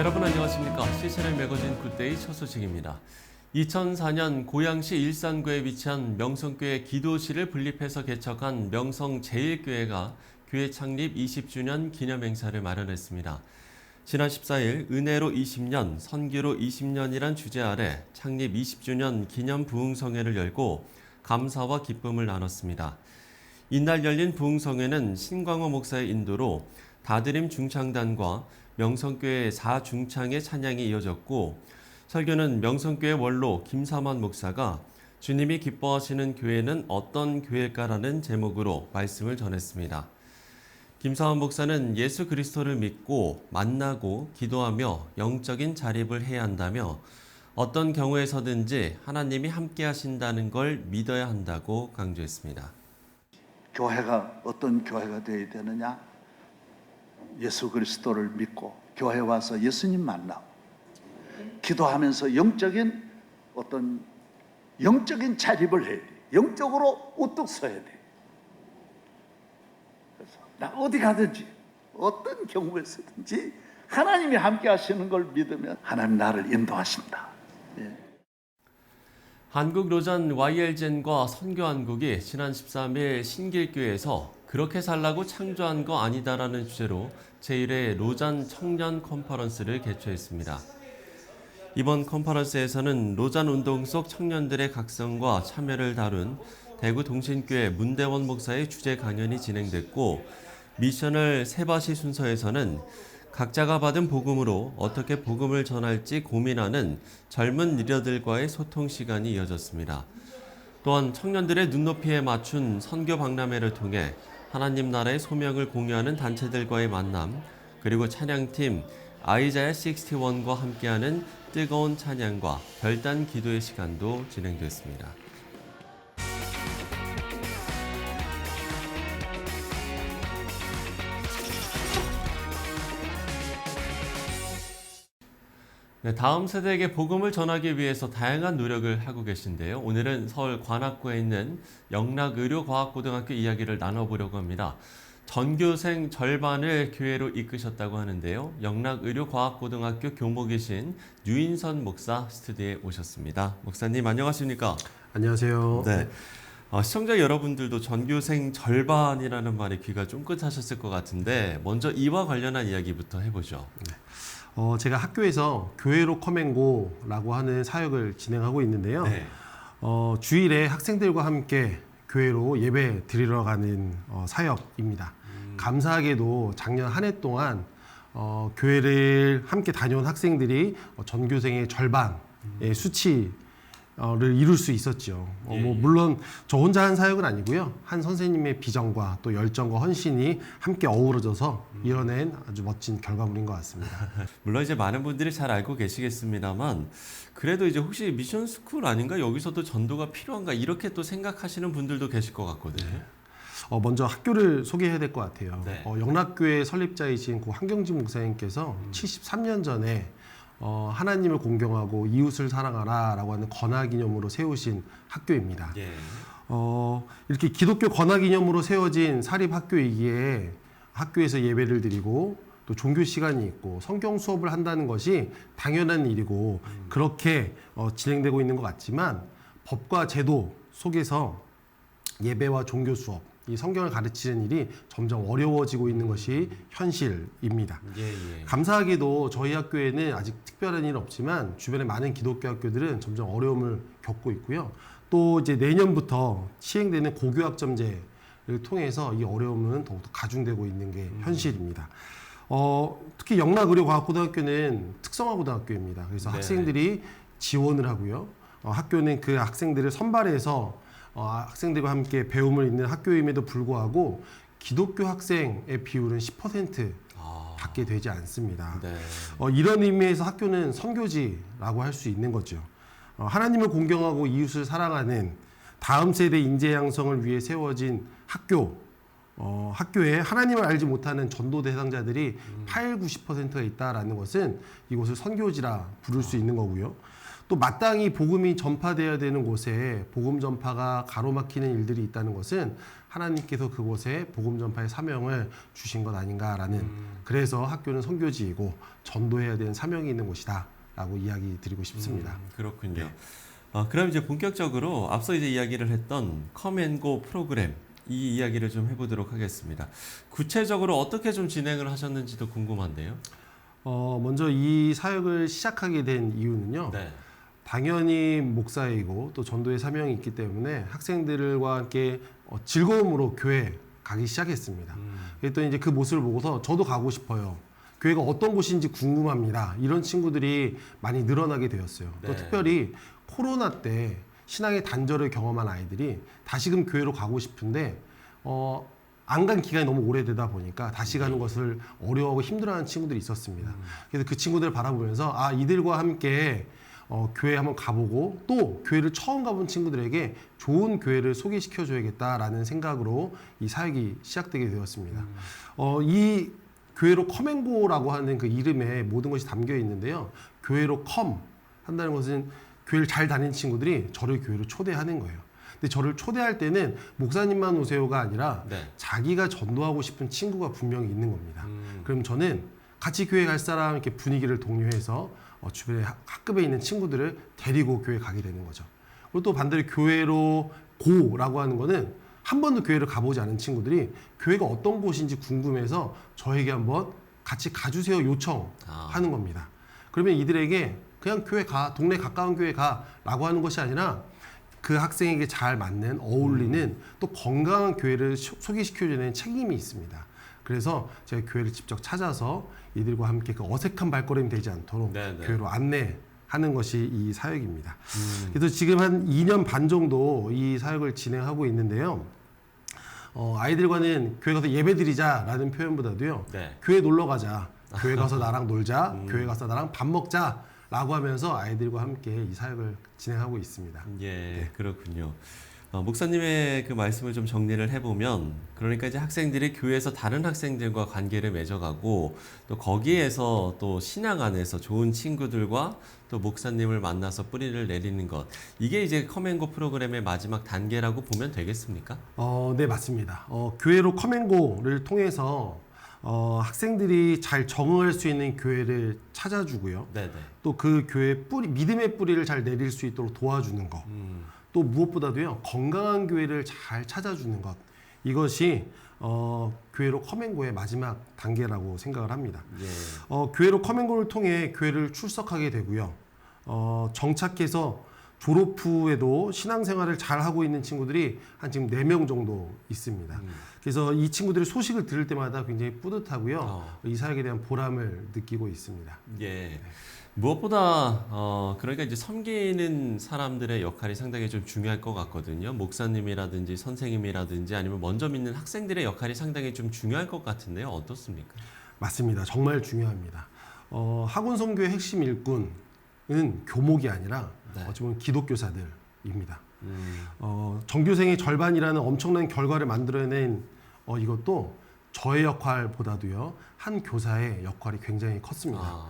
여러분 안녕하십니까? CCNN 매거진 굿데이 첫 소식입니다. 2004년 고양시 일산구에 위치한 명성교회 기도실을 분립해서 개척한 명성제일교회가 교회 창립 20주년 기념행사를 마련했습니다. 지난 14일 은혜로 20년, 선교로 20년이란 주제 아래 창립 20주년 기념 부흥성회를 열고 감사와 기쁨을 나눴습니다. 이날 열린 부흥성회는 신광호 목사의 인도로 다드림 중창단과 명성교회 4중창의 찬양이 이어졌고, 설교는 명성교회 원로 김삼환 목사가 주님이 기뻐하시는 교회는 어떤 교회일까라는 제목으로 말씀을 전했습니다. 김삼환 목사는 예수 그리스도를 믿고 만나고 기도하며 영적인 자립을 해야 한다며 어떤 경우에서든지 하나님이 함께 하신다는 걸 믿어야 한다고 강조했습니다. 교회가 어떤 교회가 되어야 되느냐? 예수 그리스도를 믿고 교회 와서 예수님 만나고 기도하면서 영적인 자립을 해야 돼. 영적으로 우뚝 서야 돼. 그래서 나 어디 가든지 어떤 경우에서든지 하나님이 함께 하시는 걸 믿으면 하나님 나를 인도하신다. 예. 한국 로잔 YL젠과 선교한국이 지난 13일 신길교회에서 그렇게 살라고 창조한 거 아니다라는 주제로 제1회 로잔 청년 컨퍼런스를 개최했습니다. 이번 컨퍼런스에서는 로잔 운동 속 청년들의 각성과 참여를 다룬 대구 동신교회 문대원 목사의 주제 강연이 진행됐고, 미셔널 세바시 순서에서는 각자가 받은 복음으로 어떻게 복음을 전할지 고민하는 젊은 리더들과의 소통 시간이 이어졌습니다. 또한 청년들의 눈높이에 맞춘 선교 박람회를 통해 하나님 나라의 소명을 공유하는 단체들과의 만남, 그리고 찬양팀 아이자야 61과 함께하는 뜨거운 찬양과 별단 기도의 시간도 진행됐습니다. 네, 다음 세대에게 복음을 전하기 위해서 다양한 노력을 하고 계신데요. 오늘은 서울 관악구에 있는 영락의료과학고등학교 이야기를 나눠보려고 합니다. 전교생 절반을 교회로 이끄셨다고 하는데요. 영락의료과학고등학교 교목이신 유인선 목사 스튜디오에 오셨습니다. 목사님 안녕하십니까? 안녕하세요. 네. 시청자 여러분들도 전교생 절반이라는 말에 귀가 쫑긋하셨을 것 같은데, 먼저 이와 관련한 이야기부터 해보죠. 네. 제가 학교에서 교회로 커맨고라고 하는 사역을 진행하고 있는데요. 네. 주일에 학생들과 함께 교회로 예배 드리러 가는 사역입니다. 감사하게도 작년 한 해 동안 교회를 함께 다녀온 학생들이 전교생의 절반의 수치를 이룰 수 있었죠. 예. 물론 저 혼자 한 사역은 아니고요. 한 선생님의 비전과 또 열정과 헌신이 함께 어우러져서 이뤄낸 아주 멋진 결과물인 것 같습니다. 물론 이제 많은 분들이 잘 알고 계시겠습니다만, 그래도 이제 혹시 미션 스쿨 아닌가, 여기서도 전도가 필요한가, 이렇게 또 생각하시는 분들도 계실 것 같거든요. 네. 먼저 학교를 소개해야 될 것 같아요. 네. 영락교회 설립자이신 고 한경진 목사님께서 73년 전에 하나님을 공경하고 이웃을 사랑하라 라고 하는 건화기념으로 세우신 학교입니다. 예. 이렇게 기독교 건화기념으로 세워진 사립학교이기에 학교에서 예배를 드리고 또 종교 시간이 있고 성경 수업을 한다는 것이 당연한 일이고 그렇게 진행되고 있는 것 같지만, 법과 제도 속에서 예배와 종교 수업, 이 성경을 가르치는 일이 점점 어려워지고 있는 것이 현실입니다. 예. 감사하게도 저희 학교에는 아직 특별한 일은 없지만 주변의 많은 기독교 학교들은 점점 어려움을 겪고 있고요. 또 이제 내년부터 시행되는 고교학점제를 통해서 이 어려움은 더욱더 가중되고 있는 게 현실입니다. 특히 영락의료과학고등학교는 특성화고등학교입니다. 그래서 네. 학생들이 지원을 하고요. 학교는 그 학생들을 선발해서 학생들과 함께 배움을 잇는 학교임에도 불구하고 기독교 학생의 비율은 10% 밖에 되지 않습니다. 네. 이런 의미에서 학교는 선교지라고 할 수 있는 거죠. 하나님을 공경하고 이웃을 사랑하는 다음 세대 인재 양성을 위해 세워진 학교에 하나님을 알지 못하는 전도 대상자들이 80, 90%가 있다라는 것은 이곳을 선교지라 부를 수 있는 거고요. 또 마땅히 복음이 전파되어야 되는 곳에 복음 전파가 가로막히는 일들이 있다는 것은 하나님께서 그곳에 복음 전파의 사명을 주신 것 아닌가라는 그래서 학교는 선교지이고 전도해야 되는 사명이 있는 곳이다라고 이야기 드리고 싶습니다. 그렇군요. 그럼 이제 본격적으로 앞서 이제 이야기를 했던 컴앤고 프로그램 이 이야기를 좀 해보도록 하겠습니다. 구체적으로 어떻게 좀 진행을 하셨는지도 궁금한데요. 먼저 이 사역을 시작하게 된 이유는요. 네. 당연히 목사이고 또 전도의 사명이 있기 때문에 학생들과 함께 즐거움으로 교회 가기 시작했습니다. 그랬더니 이제 그 모습을 보고서 저도 가고 싶어요. 교회가 어떤 곳인지 궁금합니다. 이런 친구들이 많이 늘어나게 되었어요. 또 네. 특별히 코로나 때 신앙의 단절을 경험한 아이들이 다시금 교회로 가고 싶은데 안 간 기간이 너무 오래되다 보니까 다시 가는 것을 어려워하고 힘들어하는 친구들이 있었습니다. 그래서 그 친구들을 바라보면서 이들과 함께 교회 한번 가보고 또 교회를 처음 가본 친구들에게 좋은 교회를 소개시켜줘야겠다라는 생각으로 이 사역이 시작되게 되었습니다. 이 교회로 컴앤고라고 하는 그 이름에 모든 것이 담겨 있는데요. 교회로 컴 한다는 것은 교회를 잘 다니는 친구들이 저를 교회로 초대하는 거예요. 근데 저를 초대할 때는 목사님만 오세요가 아니라 네. 자기가 전도하고 싶은 친구가 분명히 있는 겁니다. 그럼 저는 같이 교회 갈 사람 이렇게 분위기를 공유해서 주변에 학급에 있는 친구들을 데리고 교회 가게 되는 거죠. 그리고 또 반대로 교회로 고라고 하는 거는 한 번도 교회를 가보지 않은 친구들이 교회가 어떤 곳인지 궁금해서 저에게 한번 같이 가주세요 요청하는 겁니다. 그러면 이들에게 그냥 교회 가, 동네 가까운 교회 가라고 하는 것이 아니라 그 학생에게 잘 맞는 어울리는 또 건강한 교회를 소개시켜주는 책임이 있습니다. 그래서 제가 교회를 직접 찾아서 이들과 함께 그 어색한 발걸음이 되지 않도록 네네. 교회로 안내하는 것이 이 사역입니다. 그래서 지금 한 2년 반 정도 이 사역을 진행하고 있는데요. 아이들과는 교회 가서 예배 드리자라는 표현보다도요. 네. 교회 놀러 가자. 교회 가서 나랑 놀자. 교회 가서 나랑 밥 먹자. 라고 하면서 아이들과 함께 이 사역을 진행하고 있습니다. 예, 그렇군요. 목사님의 그 말씀을 좀 정리를 해보면, 그러니까 이제 학생들이 교회에서 다른 학생들과 관계를 맺어가고, 또 거기에서 또 신앙 안에서 좋은 친구들과 또 목사님을 만나서 뿌리를 내리는 것. 이게 이제 컴앤고 프로그램의 마지막 단계라고 보면 되겠습니까? 네, 맞습니다. 교회로 컴앤고를 통해서 학생들이 잘 적응할 수 있는 교회를 찾아주고요. 네네. 또 그 교회 뿌리, 믿음의 뿌리를 잘 내릴 수 있도록 도와주는 것. 또 무엇보다도요, 건강한 교회를 잘 찾아주는 것. 이것이 교회로 컴앤고의 마지막 단계라고 생각을 합니다. 예. 교회로 컴앤고를 통해 교회를 출석하게 되고요. 정착해서 졸업 후에도 신앙생활을 잘 하고 있는 친구들이 한 지금 4명 정도 있습니다. 그래서 이 친구들의 소식을 들을 때마다 굉장히 뿌듯하고요. 이 사역에 대한 보람을 느끼고 있습니다. 예. 무엇보다 그러니까 이제 섬기는 사람들의 역할이 상당히 좀 중요할 것 같거든요. 목사님이라든지 선생님이라든지 아니면 먼저 믿는 학생들의 역할이 상당히 좀 중요할 것 같은데요. 어떻습니까? 맞습니다. 정말 중요합니다. 학원 선교의 핵심 일꾼은 교목이 아니라 네. 어찌 보면 기독교사들입니다. 전교생의 절반이라는 엄청난 결과를 만들어낸 이것도 저의 역할보다도요, 한 교사의 역할이 굉장히 컸습니다.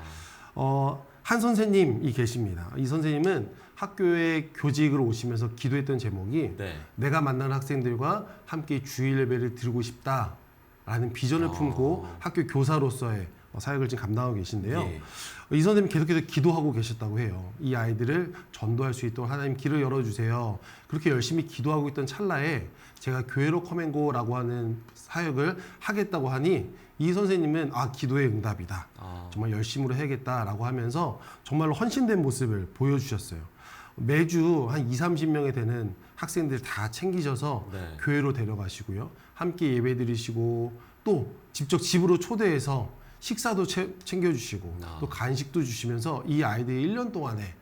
한 선생님이 계십니다. 이 선생님은 학교에 교직으로 오시면서 기도했던 제목이 네. 내가 만나는 학생들과 함께 주일 예배를 드리고 싶다라는 비전을 품고 학교 교사로서의 사역을 지금 감당하고 계신데요. 예. 이 선생님 계속해서 기도하고 계셨다고 해요. 이 아이들을 전도할 수 있도록 하나님 길을 열어주세요. 그렇게 열심히 기도하고 있던 찰나에 제가 교회로 컴앤고라고 하는 사역을 하겠다고 하니 이 선생님은 기도의 응답이다. 정말 열심으로 해야겠다라고 하면서 정말로 헌신된 모습을 보여주셨어요. 매주 한 20-30명이 되는 학생들 다 챙기셔서 네. 교회로 데려가시고요. 함께 예배 드리시고 또 직접 집으로 초대해서 식사도 챙겨주시고 또 간식도 주시면서 이 아이들이 1년 동안에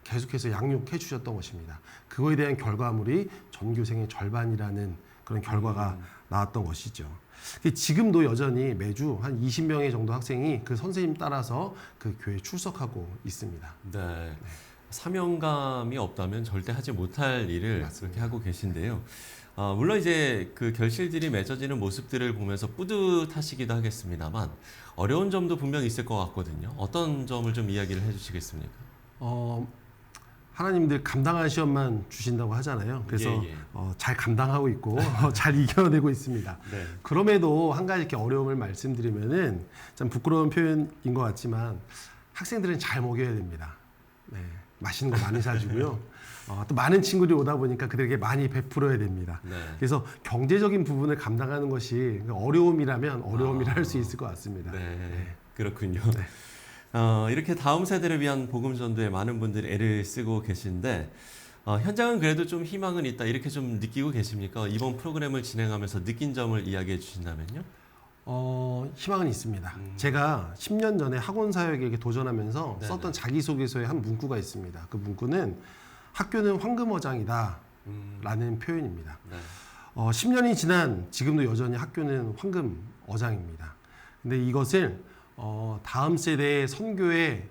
계속해서 양육해 주셨던 것입니다. 그거에 대한 결과물이 전교생의 절반이라는 그런 결과가 나왔던 것이죠. 지금도 여전히 매주 한 20명의 정도 학생이 그 선생님 따라서 그 교회에 출석하고 있습니다. 네. 사명감이 없다면 절대 하지 못할 일을 맞습니다. 그렇게 하고 계신데요. 물론 이제 그 결실들이 맺어지는 모습들을 보면서 뿌듯하시기도 하겠습니다만 어려운 점도 분명히 있을 것 같거든요. 어떤 점을 좀 이야기를 해주시겠습니까? 하나님들 감당한 시험만 주신다고 하잖아요. 그래서 예, 예. 잘 감당하고 있고 잘 이겨내고 있습니다. 네. 그럼에도 한 가지 이렇게 어려움을 말씀드리면은 참 부끄러운 표현인 것 같지만 학생들은 잘 먹여야 됩니다. 네, 맛있는 거 많이 사주고요. 또 많은 친구들이 오다 보니까 그들에게 많이 베풀어야 됩니다. 네. 그래서 경제적인 부분을 감당하는 것이 어려움이라면 어려움이라 할 수 있을 것 같습니다. 네. 그렇군요. 이렇게 다음 세대를 위한 복음 전도에 많은 분들이 애를 쓰고 계신데 현장은 그래도 좀 희망은 있다 이렇게 좀 느끼고 계십니까? 이번 프로그램을 진행하면서 느낀 점을 이야기해 주신다면요? 희망은 있습니다. 제가 10년 전에 학원 사역에게 도전하면서 네네. 썼던 자기소개서에 한 문구가 있습니다. 그 문구는 학교는 황금어장이다 라는 표현입니다. 네. 10년이 지난 지금도 여전히 학교는 황금어장입니다. 근데 이것을 다음 세대의 선교의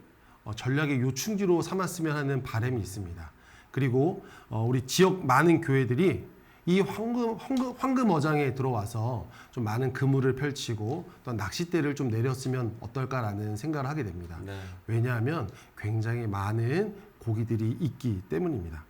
전략의 요충지로 삼았으면 하는 바람이 있습니다. 그리고 우리 지역 많은 교회들이 이 황금어장에 들어와서 좀 많은 그물을 펼치고 또 낚싯대를 좀 내렸으면 어떨까라는 생각을 하게 됩니다. 네. 왜냐하면 굉장히 많은 고기들이 있기 때문입니다.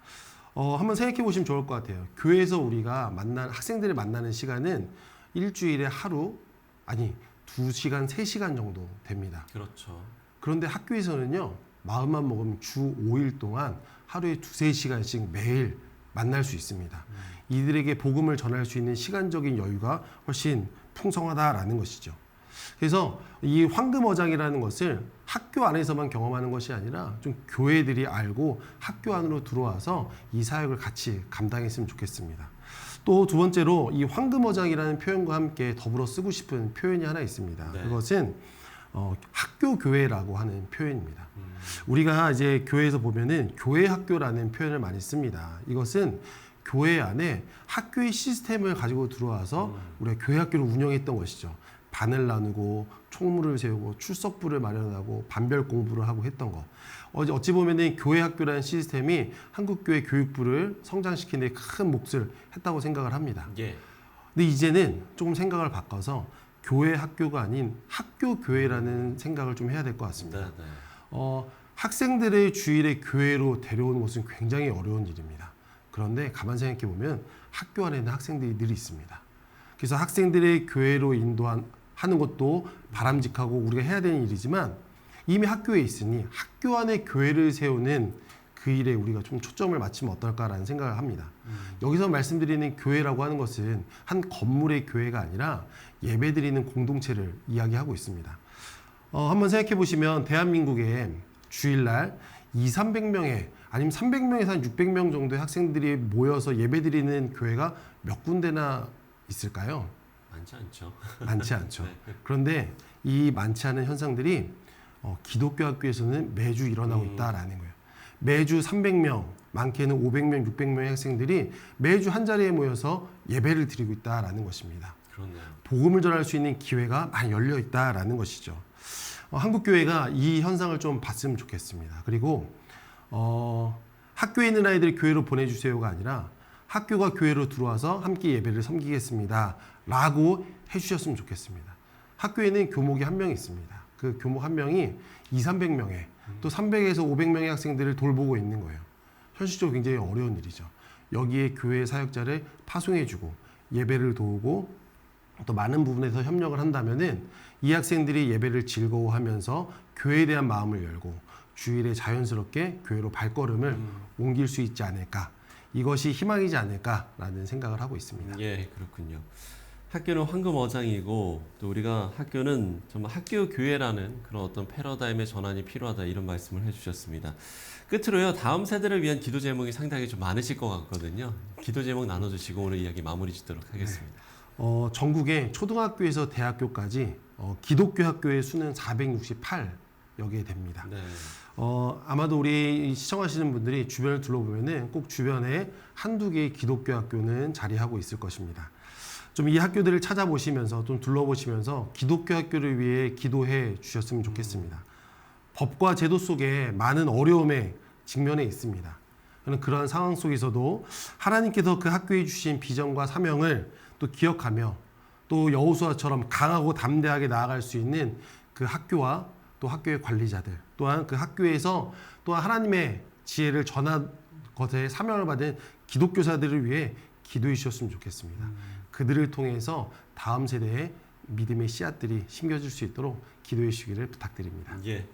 한번 생각해 보시면 좋을 것 같아요. 교회에서 우리가 학생들을 만나는 시간은 일주일에 하루, 아니 2시간, 3시간 정도 됩니다. 그렇죠. 그런데 학교에서는요, 마음만 먹으면 주 5일 동안 하루에 2-3시간씩 매일 만날 수 있습니다. 이들에게 복음을 전할 수 있는 시간적인 여유가 훨씬 풍성하다라는 것이죠. 그래서 이 황금어장이라는 것을 학교 안에서만 경험하는 것이 아니라 좀 교회들이 알고 학교 안으로 들어와서 이 사역을 같이 감당했으면 좋겠습니다. 또 두 번째로 이 황금어장이라는 표현과 함께 더불어 쓰고 싶은 표현이 하나 있습니다. 네. 그것은 학교 교회라고 하는 표현입니다. 우리가 이제 교회에서 보면은 교회 학교라는 표현을 많이 씁니다. 이것은 교회 안에 학교의 시스템을 가지고 들어와서 우리가 교회 학교를 운영했던 것이죠. 반을 나누고 총무를 세우고 출석부를 마련하고 반별 공부를 하고 했던 거. 어찌 보면은 교회 학교라는 시스템이 한국교회 교육부를 성장시키는 데 큰 몫을 했다고 생각을 합니다. 예. 근데 이제는 조금 생각을 바꿔서 교회 학교가 아닌 학교 교회라는 생각을 좀 해야 될 것 같습니다. 네, 네. 학생들의 주일에 교회로 데려오는 것은 굉장히 어려운 일입니다. 그런데 가만 생각해 보면 학교 안에는 학생들이 늘 있습니다. 그래서 학생들의 교회로 인도하는 것도 바람직하고 우리가 해야 되는 일이지만 이미 학교에 있으니 학교 안에 교회를 세우는 그 일에 우리가 좀 초점을 맞추면 어떨까라는 생각을 합니다. 여기서 말씀드리는 교회라고 하는 것은 한 건물의 교회가 아니라 예배드리는 공동체를 이야기하고 있습니다. 한번 생각해 보시면 대한민국에 주일날 200~300명의 아니면 300명에서 한 600명 정도의 학생들이 모여서 예배드리는 교회가 몇 군데나 있을까요? 많지 않죠. 많지 않죠. 네. 그런데 이 많지 않은 현상들이 기독교 학교에서는 매주 일어나고 있다라는 거예요. 매주 300명, 많게는 500명, 600명의 학생들이 매주 한 자리에 모여서 예배를 드리고 있다라는 것입니다. 그렇네요. 복음을 전할 수 있는 기회가 많이 열려 있다라는 것이죠. 한국 교회가 이 현상을 좀 봤으면 좋겠습니다. 그리고 학교에 있는 아이들 교회로 보내주세요가 아니라 학교가 교회로 들어와서 함께 예배를 섬기겠습니다 라고 해주셨으면 좋겠습니다. 학교에는 교목이 한 명 있습니다. 그 교목 한 명이 200~300명의 또 300에서 500명의 학생들을 돌보고 있는 거예요. 현실적으로 굉장히 어려운 일이죠. 여기에 교회 사역자를 파송해주고 예배를 도우고 또 많은 부분에서 협력을 한다면은 이 학생들이 예배를 즐거워하면서 교회에 대한 마음을 열고 주일에 자연스럽게 교회로 발걸음을 옮길 수 있지 않을까. 이것이 희망이지 않을까라는 생각을 하고 있습니다. 예, 그렇군요. 학교는 황금어장이고 또 우리가 학교는 정말 학교 교회라는 그런 어떤 패러다임의 전환이 필요하다 이런 말씀을 해주셨습니다. 끝으로요, 다음 세대를 위한 기도 제목이 상당히 좀 많으실 것 같거든요. 기도 제목 나눠주시고 오늘 이야기 마무리 짓도록 하겠습니다. 전국의 초등학교에서 대학교까지 기독교 학교의 수는 468여개 됩니다. 네. 아마도 우리 시청하시는 분들이 주변을 둘러보면은 꼭 주변에 한두 개의 기독교 학교는 자리하고 있을 것입니다. 좀 이 학교들을 찾아보시면서 좀 둘러보시면서 기독교 학교를 위해 기도해 주셨으면 좋겠습니다. 법과 제도 속에 많은 어려움에 직면해 있습니다. 저는 그러한 상황 속에서도 하나님께서 그 학교에 주신 비전과 사명을 또 기억하며 또 여호수아처럼 강하고 담대하게 나아갈 수 있는 그 학교와 또 학교의 관리자들 또한 그 학교에서 또한 하나님의 지혜를 전한 것에 사명을 받은 기독교사들을 위해 기도해 주셨으면 좋겠습니다. 그들을 통해서 다음 세대의 믿음의 씨앗들이 심겨질 수 있도록 기도해 주시기를 부탁드립니다. 예.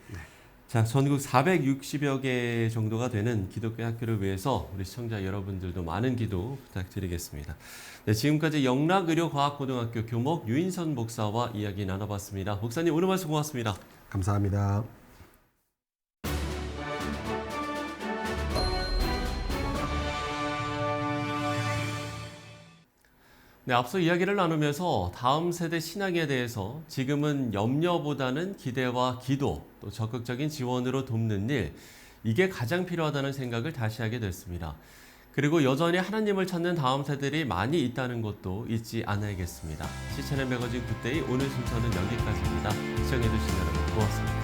자, 전국 460여 개 정도가 되는 기독교 학교를 위해서 우리 시청자 여러분들도 많은 기도 부탁드리겠습니다. 네, 지금까지 영락의료과학고등학교 교목 유인선 목사와 이야기 나눠봤습니다. 목사님, 오늘 말씀 고맙습니다. 감사합니다. 네, 앞서 이야기를 나누면서 다음 세대 신앙에 대해서 지금은 염려보다는 기대와 기도, 또 적극적인 지원으로 돕는 일, 이게 가장 필요하다는 생각을 다시 하게 됐습니다. 그리고 여전히 하나님을 찾는 다음 세대들이 많이 있다는 것도 잊지 않아야겠습니다. 시천의 매거진 굿데이 오늘 순서는 여기까지입니다. 시청해주신 여러분 고맙습니다.